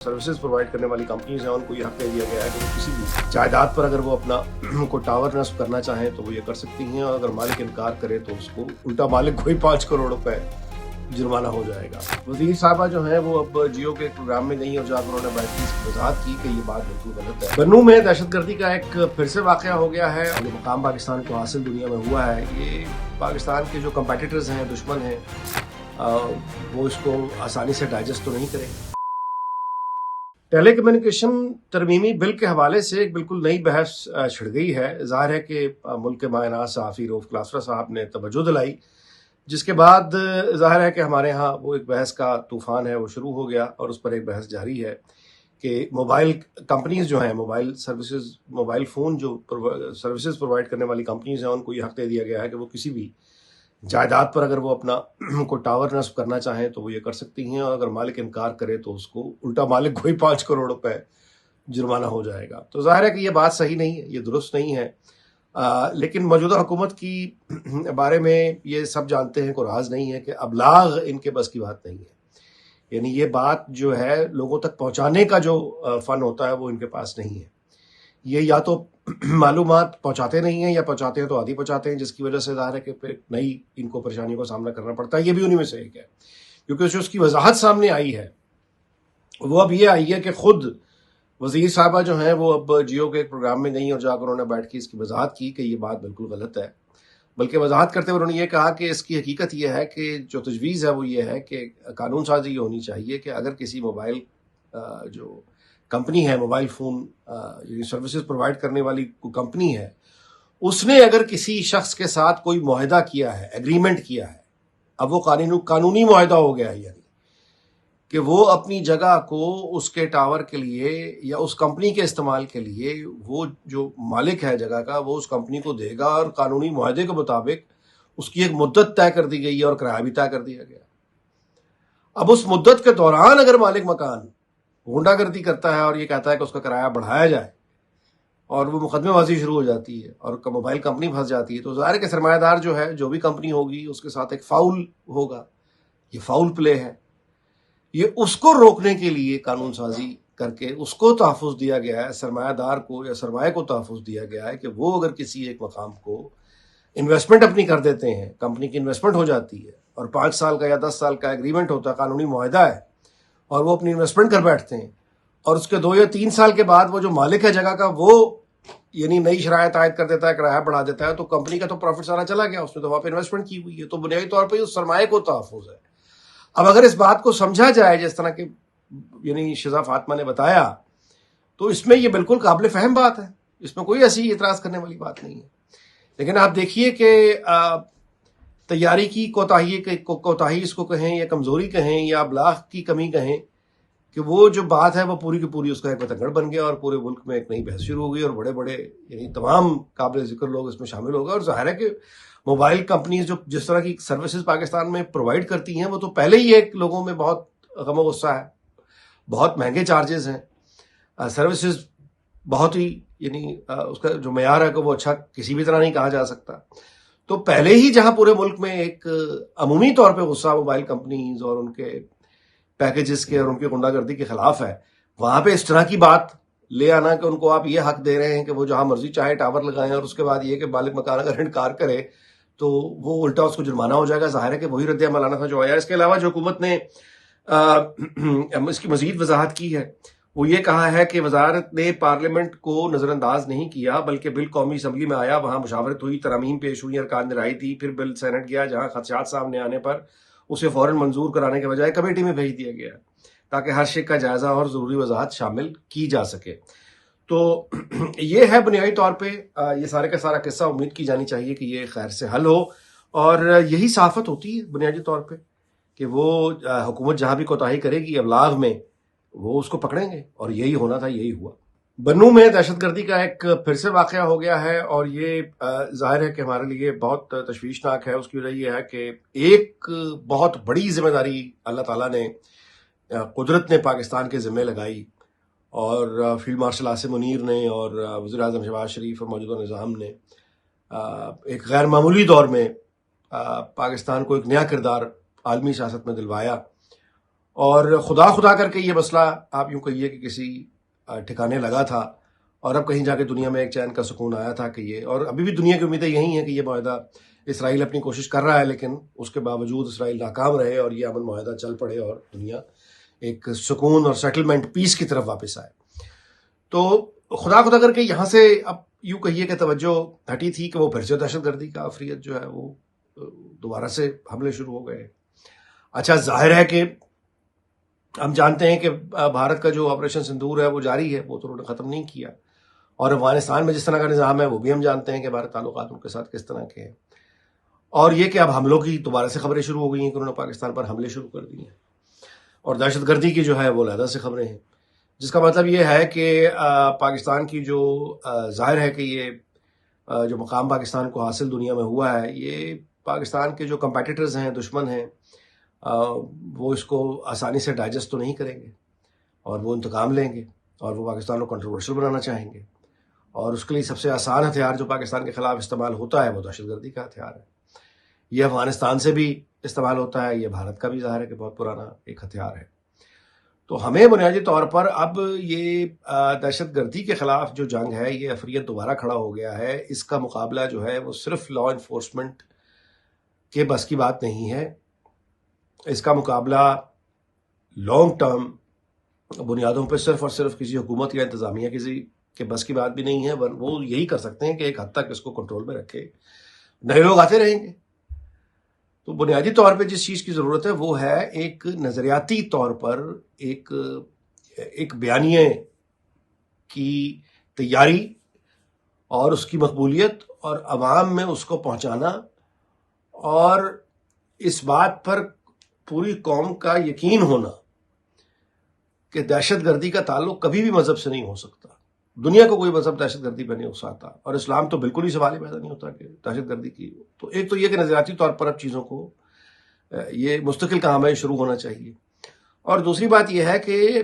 Services provide करने वाली companies हैं उनको ये हक दे दिया गया है कि वो किसी भी जायदाद पर अगर वो अपना कोई टावर नस्ब करना चाहें तो वो ये कर सकती हैं, और अगर मालिक इनकार करे तो उसको उल्टा मालिक को ही 5 करोड़ रुपए जुर्माना हो जाएगा। वजीर साहबा जो है वो अब जियो के प्रोग्राम में गई और जाकर उन्होंने बैठ की वजाहत की कि ये बात बिल्कुल गलत है। बन्नू में दहशतगर्दी का एक फिर से वाकया हो गया है और जो मुकाम पाकिस्तान को हासिल दुनिया में हुआ है, ये पाकिस्तान के जो कंपेटिटर्स हैं, दुश्मन हैं, वो इसको आसानी से डाइजेस्ट तो नहीं करेंगे। टेली कम्युनिकेशन तरमीमी बिल के हवाले से एक बिल्कुल नई बहस छिड़ गई है। ज़ाहिर है कि मुल्क के मायना सहाफ़ी रऊफ़ क्लासरा साहब ने तवज्जो दिलाई, जिसके बाद ज़ाहिर है कि हमारे यहाँ वो एक बहस का तूफ़ान है वो शुरू हो गया और उस पर एक बहस जारी है कि मोबाइल कंपनीज जो हैं, मोबाइल सर्विसेज, मोबाइल फ़ोन जो सर्विसेज प्रोवाइड करने वाली कंपनीज हैं, उनको ये हक दे दिया गया है कि वो किसी भी जायदाद पर अगर वो अपना कोई टावर नस्ब करना चाहें तो वो ये कर सकती हैं, और अगर मालिक इनकार करे तो उसको उल्टा मालिक को ही 5 करोड़ रुपए जुर्माना हो जाएगा। तो जाहिर है कि ये बात सही नहीं है, ये दुरुस्त नहीं है। लेकिन मौजूदा हुकूमत की बारे में ये सब जानते हैं, कोई राज नहीं है कि अबलाग इनके बस की बात नहीं है। यानी ये बात जो है लोगों तक पहुंचाने का जो फन होता है वो इनके पास नहीं है। ये या तो मालूमात पहुंचाते नहीं हैं या पहुंचाते हैं तो आधी पहुंचाते हैं, जिसकी वजह से ज़ाहिर है कि फिर नई इनको परेशानियों का सामना करना पड़ता है। ये भी उन्हीं में से एक है, क्योंकि जो उसकी वजाहत सामने आई है वो अब ये आई है कि खुद वजीर साहबा जो हैं वो अब जियो के एक प्रोग्राम में गई और जाकर उन्होंने बैठ के इसकी वजाहत की कि ये बात बिल्कुल गलत है। बल्कि वजाहत करते हुए उन्होंने ये कहा कि इसकी हकीकत ये है कि जो तजवीज़ है वो ये है कि कानून साजी ये होनी चाहिए कि अगर किसी मोबाइल जो कंपनी है, मोबाइल फ़ोन सर्विसेज प्रोवाइड करने वाली कंपनी है, उसने अगर किसी शख्स के साथ कोई मुआहदा किया है, एग्रीमेंट किया है, अब वो कानूनी मुआहदा हो गया है, यानी कि वो अपनी जगह को उसके टावर के लिए या उस कंपनी के इस्तेमाल के लिए वो जो मालिक है जगह का वो उस कंपनी को देगा, और कानूनी मुआहदे के मुताबिक उसकी एक मुद्दत तय कर दी गई है और किराया भी तय कर दिया गया। अब उस मुद्दत के दौरान अगर मालिक मकान गुंडागर्दी करता है और ये कहता है कि उसका किराया बढ़ाया जाए और वो मुकदमेबाजी शुरू हो जाती है और मोबाइल कंपनी फंस जाती है, तो ज़ाहिर है कि सरमायादार जो है, जो भी कंपनी होगी, उसके साथ एक फाउल होगा। ये फाउल प्ले है। ये उसको रोकने के लिए कानून साजी करके उसको तहफ़्फ़ुज़ दिया गया है, सरमायादार को या सरमाए को तहफ़्फ़ुज़ दिया गया है कि वो अगर किसी एक मकाम को इन्वेस्टमेंट अपनी कर देते हैं, कंपनी की इन्वेस्टमेंट हो जाती है और 5 साल का या 10 साल का एग्रीमेंट होता है, कानूनी मुआहदा है, और वो अपनी इन्वेस्टमेंट कर बैठते हैं, और उसके 2 या 3 साल के बाद वो जो मालिक है जगह का वो यानी नई शरायत आयद कर देता है, किराया बढ़ा देता है, तो कंपनी का तो प्रॉफिट सारा चला गया, उसने तो वहाँ पे इन्वेस्टमेंट की हुई है, तो बुनियादी तौर पर उस सरमाए को तहफ़्फ़ुज़ है। अब अगर इस बात को समझा जाए जिस तरह के यानी शिजा फातिमा ने बताया, तो इसमें ये बिल्कुल काबिल फ़हम बात है, इसमें कोई ऐसी इतराज़ करने वाली बात नहीं है। लेकिन आप देखिए कि तैयारी की कोताही इसको कहें या कमज़ोरी कहें या अबलाग की कमी कहें, कि वो जो बात है वो पूरी की पूरी उसका एक बतंगड़ बन गया और पूरे मुल्क में एक नई बहस शुरू हो गई और बड़े बड़े यानी तमाम काबिल ज़िक्र लोग इसमें शामिल हो गए। और ज़ाहिर है कि मोबाइल कंपनीज जो जिस तरह की सर्विसेज पाकिस्तान में प्रोवाइड करती हैं, वो तो पहले ही एक लोगों में बहुत गम गुस्सा है, बहुत महंगे चार्जेस हैं, सर्विसेज बहुत ही यानी उसका जो मेयार है कि वो अच्छा किसी भी तरह नहीं कहा जा सकता। तो पहले ही जहां पूरे मुल्क में एक अमूमी तौर पे गुस्सा मोबाइल कंपनीज और उनके पैकेजेस के और उनकी गुंडागर्दी के खिलाफ है, वहां पे इस तरह की बात ले आना कि उनको आप ये हक दे रहे हैं कि वो जहां मर्जी चाहे टावर लगाएं, और उसके बाद ये कि मालिक मकान अगर इनकार करे तो वो उल्टा उसको जुर्माना हो जाएगा। ज़ाहिर है कि वही रद्द अमल आना था जो आया। इसके अलावा जो हुकूमत ने इसकी मजीद वजाहत की है, वो ये कहा है कि वजारत ने पार्लियामेंट को नज़रअंदाज नहीं किया, बल्कि बिल कौमी असम्बली में आया, वहां मुशावरत हुई, तरमीम पेश हुई, अरकान ने राय दी, फिर बिल सेनेट गया, जहां खदशात सामने आने पर उसे फौरन मंजूर कराने के बजाय कमेटी में भेज दिया गया ताकि हर शिक का जायजा और ज़रूरी वजाहत शामिल की जा सके। तो ये है बुनियादी तौर पे ये सारे का सारा किस्सा। उम्मीद की जानी चाहिए कि ये खैर से हल हो, और यही साफत होती है बुनियादी तौर पे कि वो हुकूमत जहां भी कोताही करेगी अबलाग में, वो उसको पकड़ेंगे, और यही होना था, यही हुआ। बन्नू में दहशतगर्दी का एक फिर से वाकया हो गया है, और ये जाहिर है कि हमारे लिए बहुत तशवीशनाक है। उसकी वजह यह है कि एक बहुत बड़ी जिम्मेदारी अल्लाह ताला ने, कुदरत ने पाकिस्तान के ज़िम्मे लगाई, और फील्ड मार्शल आसिम मुनीर ने और वज़ीर आज़म शहबाज शरीफ और मौजूदा निज़ाम ने एक गैर मामूली दौर में पाकिस्तान को एक नया किरदार आलमी सियासत में दिलवाया, اور خدا خدا کر کے یہ مسئلہ آپ یوں کہیے کہ کسی ٹھکانے لگا تھا، اور اب کہیں جا کے دنیا میں ایک چین کا سکون آیا تھا کہ یہ، اور ابھی بھی دنیا کی امیدیں یہی ہیں کہ یہ معاہدہ، اسرائیل اپنی کوشش کر رہا ہے لیکن اس کے باوجود اسرائیل ناکام رہے اور یہ امن معاہدہ چل پڑے اور دنیا ایک سکون اور سیٹلمنٹ پیس کی طرف واپس آئے. تو خدا خدا کر کے یہاں سے اب یوں کہیے کہ توجہ ہٹی تھی کہ وہ پھر سے دہشت گردی کا عفریت جو ہے وہ دوبارہ سے حملے شروع ہو گئے. اچھا، ظاہر ہے کہ ہم جانتے ہیں کہ بھارت کا جو آپریشن سندور ہے وہ جاری ہے، وہ تو انہوں نے ختم نہیں کیا، اور افغانستان میں جس طرح کا نظام ہے وہ بھی ہم جانتے ہیں کہ ہمارے تعلقات ان کے ساتھ کس طرح کے ہیں. اور یہ کہ اب حملوں کی دوبارہ سے خبریں شروع ہو گئی ہیں کہ انہوں نے پاکستان پر حملے شروع کر دیے ہیں، اور دہشت گردی کی جو ہے وہ علیحدہ سے خبریں ہیں، جس کا مطلب یہ ہے کہ پاکستان کی جو ظاہر ہے کہ یہ جو مقام پاکستان کو حاصل دنیا میں ہوا ہے، یہ پاکستان کے جو کمپیٹیٹرز ہیں، دشمن ہیں، وہ اس کو آسانی سے ڈائجسٹ تو نہیں کریں گے، اور وہ انتقام لیں گے، اور وہ پاکستان کو کنٹروورشل بنانا چاہیں گے. اور اس کے لیے سب سے آسان ہتھیار جو پاکستان کے خلاف استعمال ہوتا ہے وہ دہشت گردی کا ہتھیار ہے. یہ افغانستان سے بھی استعمال ہوتا ہے، یہ بھارت کا بھی ظاہر ہے کہ بہت پرانا ایک ہتھیار ہے. تو ہمیں بنیادی طور پر اب یہ دہشت گردی کے خلاف جو جنگ ہے، یہ عفریت دوبارہ کھڑا ہو گیا ہے. اس کا مقابلہ جو ہے وہ صرف لا انفورسمنٹ کے بس کی بات نہیں ہے، اس کا مقابلہ لانگ ٹرم بنیادوں پہ صرف اور صرف کسی حکومت یا انتظامیہ کے بس کی بات بھی نہیں ہے. وہ یہی کر سکتے ہیں کہ ایک حد تک اس کو کنٹرول میں رکھے، نئے لوگ آتے رہیں گے. تو بنیادی طور پہ جس چیز کی ضرورت ہے وہ ہے ایک نظریاتی طور پر ایک بیانیے کی تیاری اور اس کی مقبولیت، اور عوام میں اس کو پہنچانا، اور اس بات پر پوری قوم کا یقین ہونا کہ دہشت گردی کا تعلق کبھی بھی مذہب سے نہیں ہو سکتا. دنیا کو کوئی مذہب دہشت گردی پہ نہیں اکساتا، اور اسلام تو بالکل ہی سوال ہی پیدا نہیں ہوتا کہ دہشت گردی کی. تو ایک تو یہ کہ نظریاتی طور پر اب چیزوں کو یہ مستقل کام ہے، شروع ہونا چاہیے. اور دوسری بات یہ ہے کہ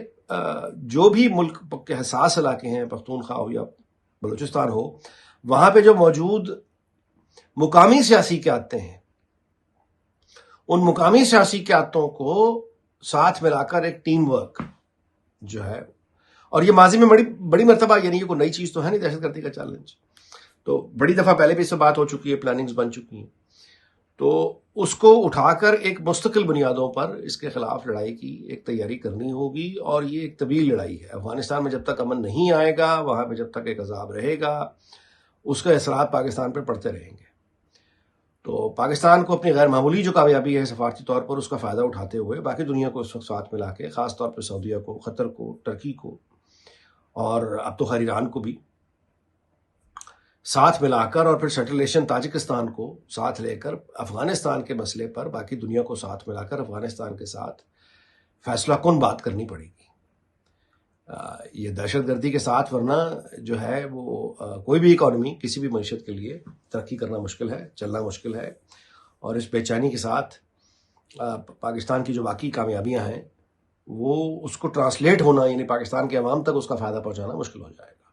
جو بھی ملک کے حساس علاقے ہیں، پختونخوا ہو یا بلوچستان ہو، وہاں پہ جو موجود مقامی سیاسی قیادتیں ہیں، ان مقامی سیاسی قیادتوں کو ساتھ ملا کر ایک ٹیم ورک جو ہے، اور یہ ماضی میں بڑی مرتبہ، یعنی یہ کوئی نئی چیز تو ہے نہیں دہشت گردی کا چیلنج، تو بڑی دفعہ پہلے بھی اس سے بات ہو چکی ہے، پلاننگز بن چکی ہیں. تو اس کو اٹھا کر ایک مستقل بنیادوں پر اس کے خلاف لڑائی کی ایک تیاری کرنی ہوگی. اور یہ ایک طویل لڑائی ہے. افغانستان میں جب تک امن نہیں آئے گا، وہاں پہ جب تک ایک عذاب رہے گا، اس کے اثرات پاکستان پہ پڑتے رہیں گے. تو پاکستان کو اپنی غیر معمولی جو کامیابی ہے سفارتی طور پر، اس کا فائدہ اٹھاتے ہوئے باقی دنیا کو اس وقت ساتھ ملا کے، خاص طور پہ سعودیہ کو، قطر کو، ترکی کو، اور اب تو خیر ایران کو بھی ساتھ ملا کر، اور پھر سینٹرل ایشین تاجکستان کو ساتھ لے کر افغانستان کے مسئلے پر باقی دنیا کو ساتھ ملا کر افغانستان کے ساتھ فیصلہ کن بات کرنی پڑے گی. یہ دہشت گردی کے ساتھ، ورنہ جو ہے وہ کوئی بھی اکانومی کسی بھی معیشت کے لیے ترقی کرنا مشکل ہے، چلنا مشکل ہے. اور اس بے چینی کے ساتھ پاکستان کی جو واقعی کامیابیاں ہیں وہ اس کو ٹرانسلیٹ ہونا، یعنی پاکستان کے عوام تک اس کا فائدہ پہنچانا مشکل ہو جائے گا.